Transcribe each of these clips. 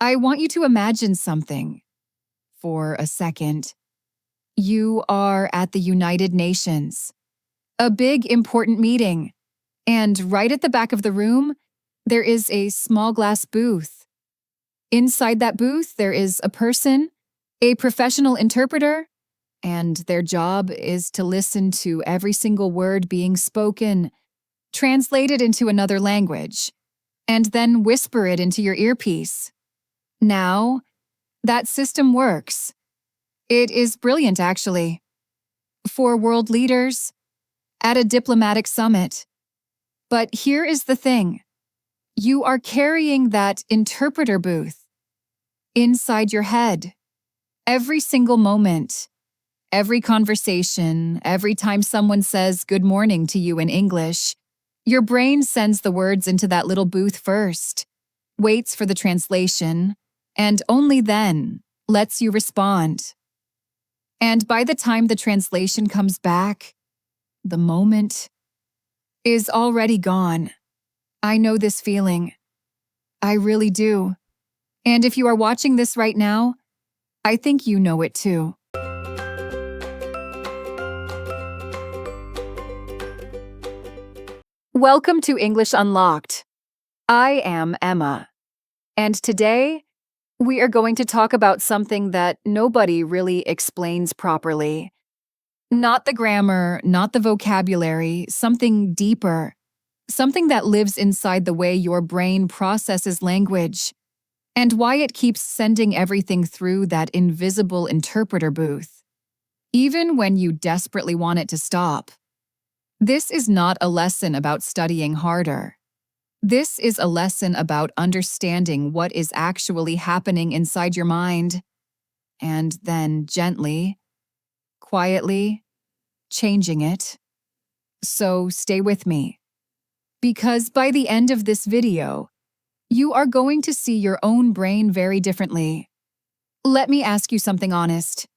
I want you to imagine something for a second. You are at the United Nations, a big, important meeting, and right at the back of the room, there is a small glass booth. Inside that booth, there is a person, a professional interpreter, and their job is to listen to every single word being spoken, translate it into another language, and then whisper it into your earpiece. Now, that system works. It is brilliant, actually. For world leaders, at a diplomatic summit. But here is the thing. You are carrying that interpreter booth inside your head. Every single moment, every conversation, every time someone says good morning to you in English, your brain sends the words into that little booth first, waits for the translation, and only then lets you respond. And by the time the translation comes back, the moment is already gone. I know this feeling. I really do. And if you are watching this right now, I think you know it too. Welcome to English Unlocked. I am Emma. And today, we are going to talk about something that nobody really explains properly. Not the grammar, not the vocabulary, something deeper. Something that lives inside the way your brain processes language, and why it keeps sending everything through that invisible interpreter booth, even when you desperately want it to stop. This is not a lesson about studying harder. This is a lesson about understanding what is actually happening inside your mind, and then gently, quietly, changing it. So stay with me. Because by the end of this video, you are going to see your own brain very differently. Let me ask you something honest.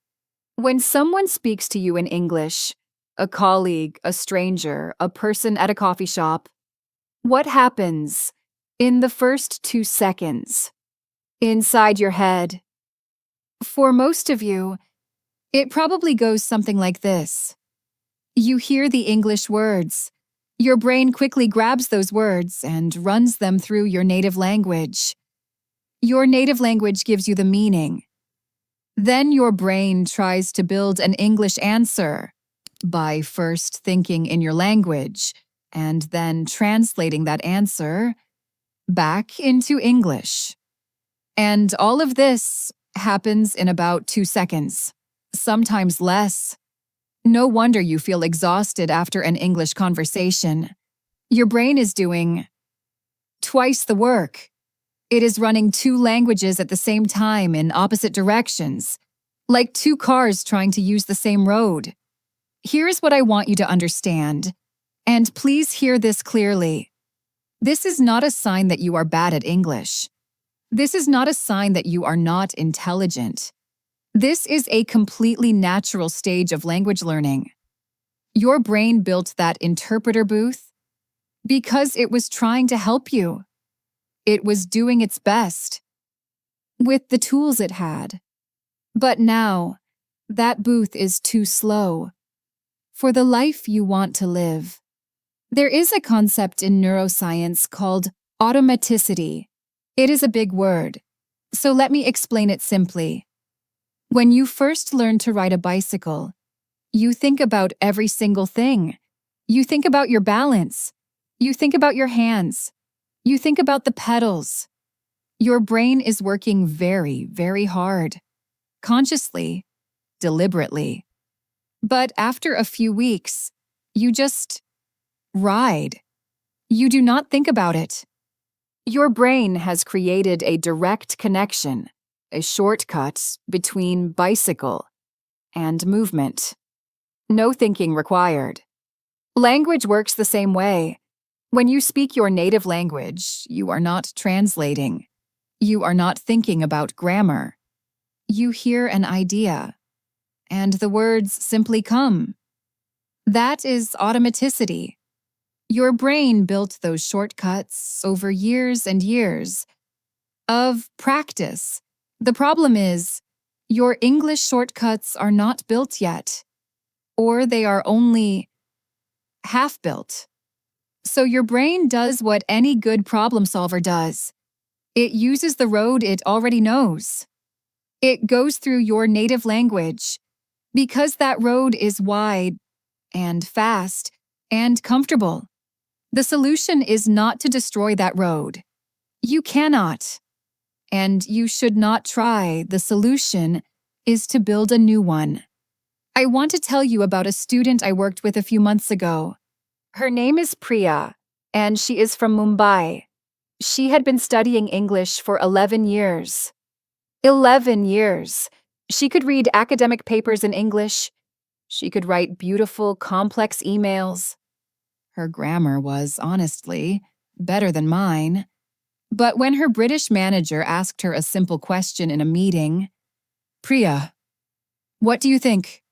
When someone speaks to you in English, a colleague, a stranger, a person at a coffee shop, what happens in the first 2 seconds inside your head? For most of you, it probably goes something like this. You hear the English words. Your brain quickly grabs those words and runs them through your native language. Your native language gives you the meaning. Then your brain tries to build an English answer by first thinking in your language and then translating that answer back into English. And all of this happens in about 2 seconds, sometimes less. No wonder you feel exhausted after an English conversation. Your brain is doing twice the work. It is running 2 languages at the same time in opposite directions, like 2 cars trying to use the same road. Here is what I want you to understand, and please hear this clearly. This is not a sign that you are bad at English. This is not a sign that you are not intelligent. This is a completely natural stage of language learning. Your brain built that interpreter booth because it was trying to help you. It was doing its best with the tools it had. But now, that booth is too slow for the life you want to live. There is a concept in neuroscience called automaticity. It is a big word, so let me explain it simply. When you first learn to ride a bicycle, you think about every single thing. You think about your balance. You think about your hands. You think about the pedals. Your brain is working very, very hard, consciously, deliberately. But after a few weeks, you just ride. You do not think about it. Your brain has created a direct connection, a shortcut between bicycle and movement. No thinking required. Language works the same way. When you speak your native language, you are not translating. You are not thinking about grammar. You hear an idea, and the words simply come. That is automaticity. Your brain built those shortcuts over years and years. of practice. The problem is, your English shortcuts are not built yet, or they are only half built. So your brain does what any good problem solver does. It uses the road it already knows. It goes through your native language because that road is wide and fast and comfortable. The solution is not to destroy that road. You cannot, and you should not try. The solution is to build a new one. I want to tell you about a student I worked with a few months ago. Her name is Priya, and she is from Mumbai. She had been studying English for 11 years. 11 years. She could read academic papers in English. She could write beautiful, complex emails. Her grammar was, honestly, better than mine. But when her British manager asked her a simple question in a meeting, "Priya, what do you think?"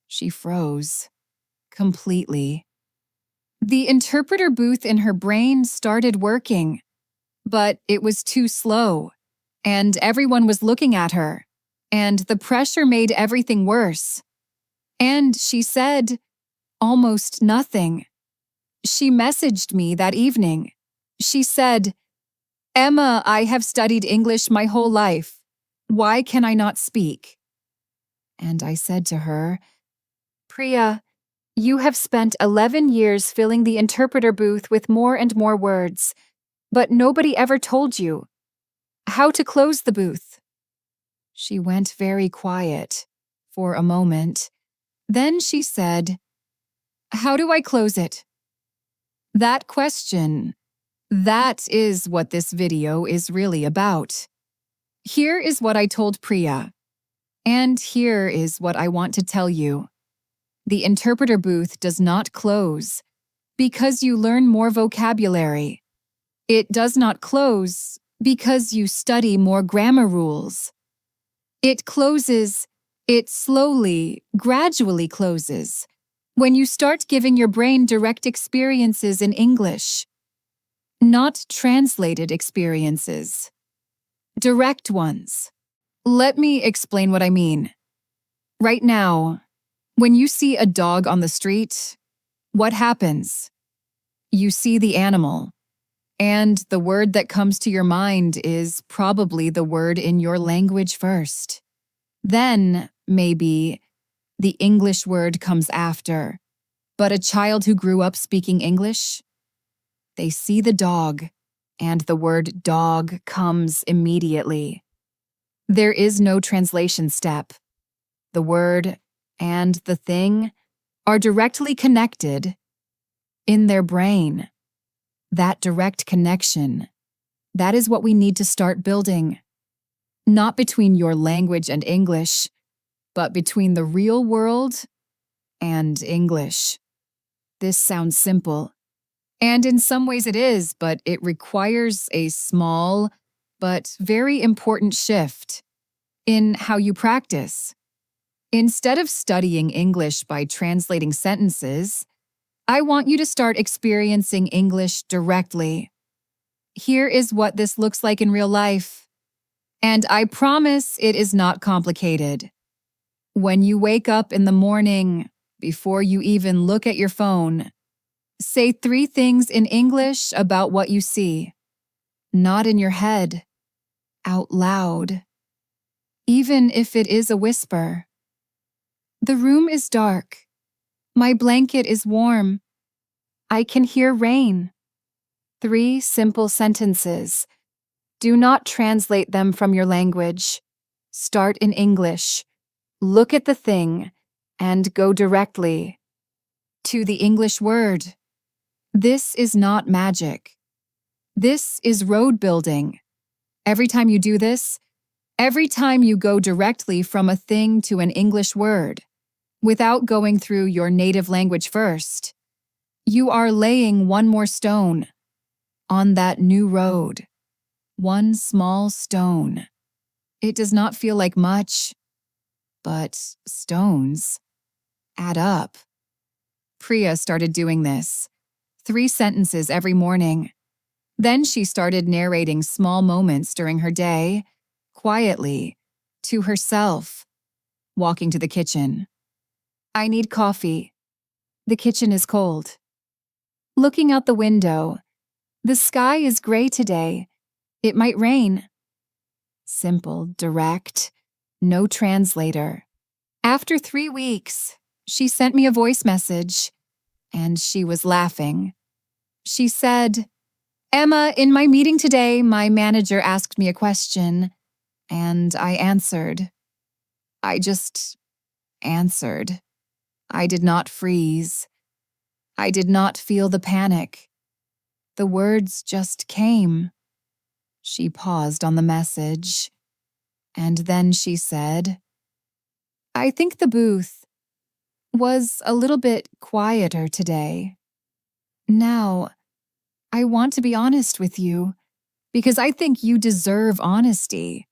she froze completely. The interpreter booth in her brain started working, but it was too slow, and everyone was looking at her, and the pressure made everything worse. And she said almost nothing. She messaged me that evening. She said, "Emma, I have studied English my whole life. Why can I not speak?" And I said to her, "Priya, you have spent 11 years filling the interpreter booth with more and more words, but nobody ever told you how to close the booth." She went very quiet for a moment. Then she said, "How do I close it?" That question, that is what this video is really about. Here is what I told Priya, and here is what I want to tell you. The interpreter booth does not close because you learn more vocabulary. It does not close because you study more grammar rules. It closes, it slowly, gradually closes when you start giving your brain direct experiences in English, not translated experiences, direct ones. Let me explain what I mean. Right now, when you see a dog on the street, what happens? You see the animal, and the word that comes to your mind is probably the word in your language first. Then, maybe, the English word comes after. But a child who grew up speaking English, they see the dog, and the word dog comes immediately. There is no translation step. The word and the thing are directly connected in their brain. That direct connection, that is what we need to start building. Not between your language and English, but between the real world and English. This sounds simple, and in some ways it is, but it requires a small but very important shift in how you practice. Instead of studying English by translating sentences, I want you to start experiencing English directly. Here is what this looks like in real life, and I promise it is not complicated. When you wake up in the morning, before you even look at your phone, say 3 things in English about what you see. Not in your head, out loud. Even if it is a whisper. The room is dark. My blanket is warm. I can hear rain. 3 simple sentences. Do not translate them from your language. Start in English. Look at the thing and go directly to the English word. This is not magic. This is road building. Every time you do this, every time you go directly from a thing to an English word, without going through your native language first, you are laying one more stone on that new road. One small stone. It does not feel like much, but stones add up. Priya started doing this. 3 sentences every morning. Then she started narrating small moments during her day, quietly, to herself, walking to the kitchen. I need coffee. The kitchen is cold. Looking out the window. The sky is gray today. It might rain. Simple, direct, no translator. After 3 weeks, she sent me a voice message, and she was laughing. She said, "Emma, in my meeting today, my manager asked me a question, and I answered. I just answered. I did not freeze. I did not feel the panic. The words just came." She paused on the message, and then she said, "I think the booth was a little bit quieter today. Now, I want to be honest with you, because I think you deserve honesty.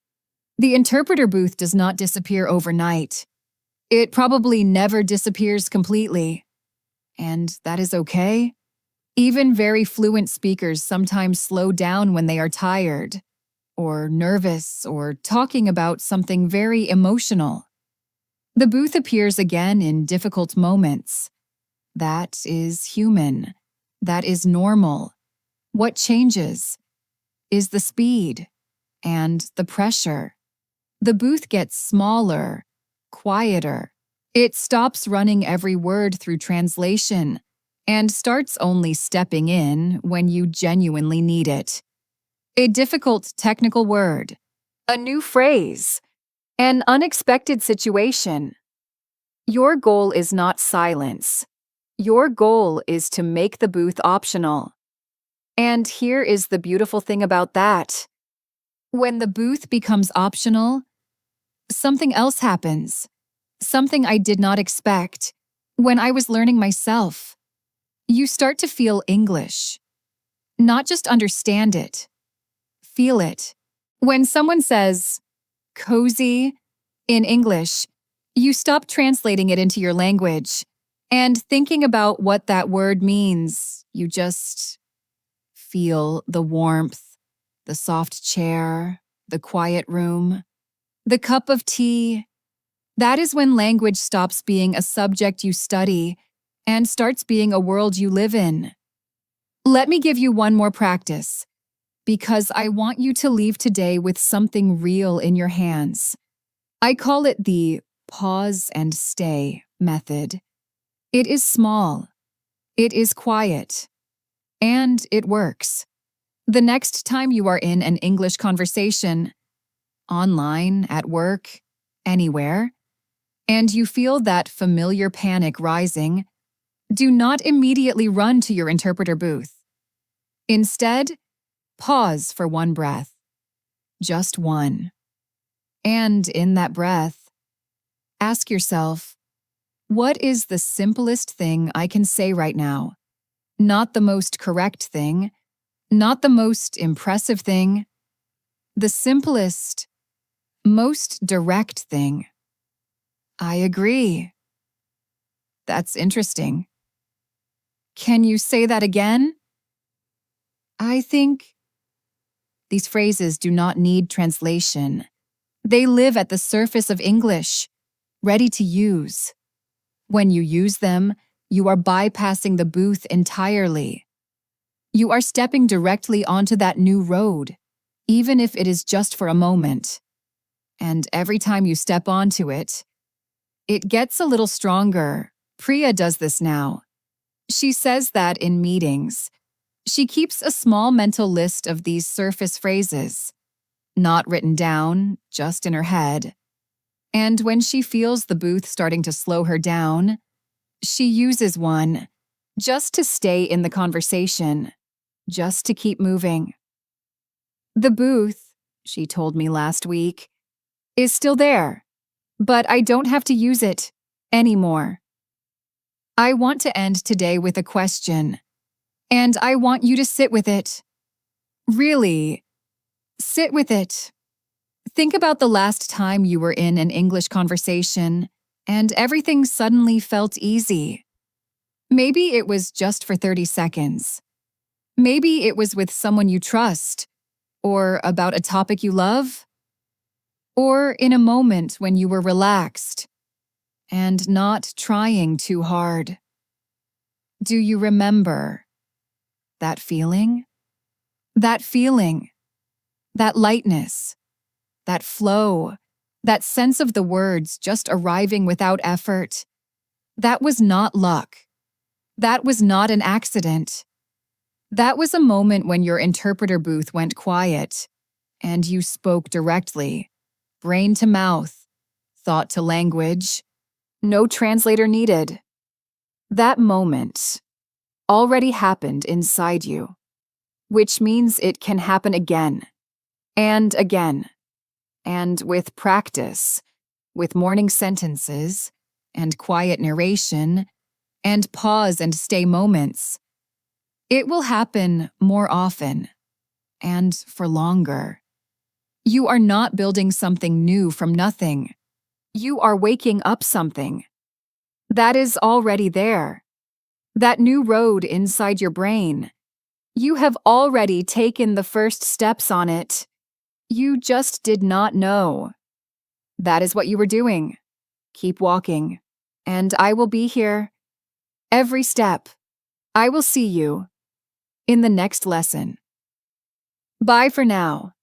The interpreter booth does not disappear overnight. It probably never disappears completely. And that is okay. Even very fluent speakers sometimes slow down when they are tired, or nervous, or talking about something very emotional. The booth appears again in difficult moments. That is human. That is normal. What changes is the speed and the pressure. The booth gets smaller, quieter. It stops running every word through translation and starts only stepping in when you genuinely need it. A difficult technical word, a new phrase, an unexpected situation. Your goal is not silence. Your goal is to make the booth optional. And here is the beautiful thing about that. When the booth becomes optional, something else happens. Something I did not expect. When I was learning myself, you start to feel English. Not just understand it. Feel it. When someone says, cozy, in English, you stop translating it into your language and thinking about what that word means. You just feel the warmth, the soft chair, the quiet room, the cup of tea. That is when language stops being a subject you study and starts being a world you live in. Let me give you one more practice, because I want you to leave today with something real in your hands. I call it the pause and stay method. It is small, it is quiet, and it works. The next time you are in an English conversation, online, at work, anywhere, and you feel that familiar panic rising, do not immediately run to your interpreter booth. Instead, pause for one breath. Just one. And in that breath, ask yourself, what is the simplest thing I can say right now? Not the most correct thing, not the most impressive thing, the simplest, most direct thing. I agree. That's interesting. Can you say that again? I think. These phrases do not need translation. They live at the surface of English, ready to use. When you use them, you are bypassing the booth entirely. You are stepping directly onto that new road, even if it is just for a moment. And every time you step onto it, it gets a little stronger. Priya does this now. She says that in meetings, she keeps a small mental list of these surface phrases, not written down, just in her head. And when she feels the booth starting to slow her down, she uses one, just to stay in the conversation, just to keep moving. The booth, she told me last week, is still there, but I don't have to use it anymore. I want to end today with a question, and I want you to sit with it. Really, sit with it. Think about the last time you were in an English conversation and everything suddenly felt easy. Maybe it was just for 30 seconds. Maybe it was with someone you trust, or about a topic you love, or in a moment when you were relaxed and not trying too hard. Do you remember that feeling? That feeling, that lightness, that flow, that sense of the words just arriving without effort. That was not luck. That was not an accident. That was a moment when your interpreter booth went quiet and you spoke directly, brain to mouth, thought to language. No translator needed. That moment already happened inside you, which means it can happen again and again. And with practice, with morning sentences, and quiet narration, and pause and stay moments, it will happen more often and for longer. You are not building something new from nothing. You are waking up something that is already there. That new road inside your brain. You have already taken the first steps on it. You just did not know. That is what you were doing. Keep walking. And I will be here. Every step. I will see you in the next lesson. Bye for now.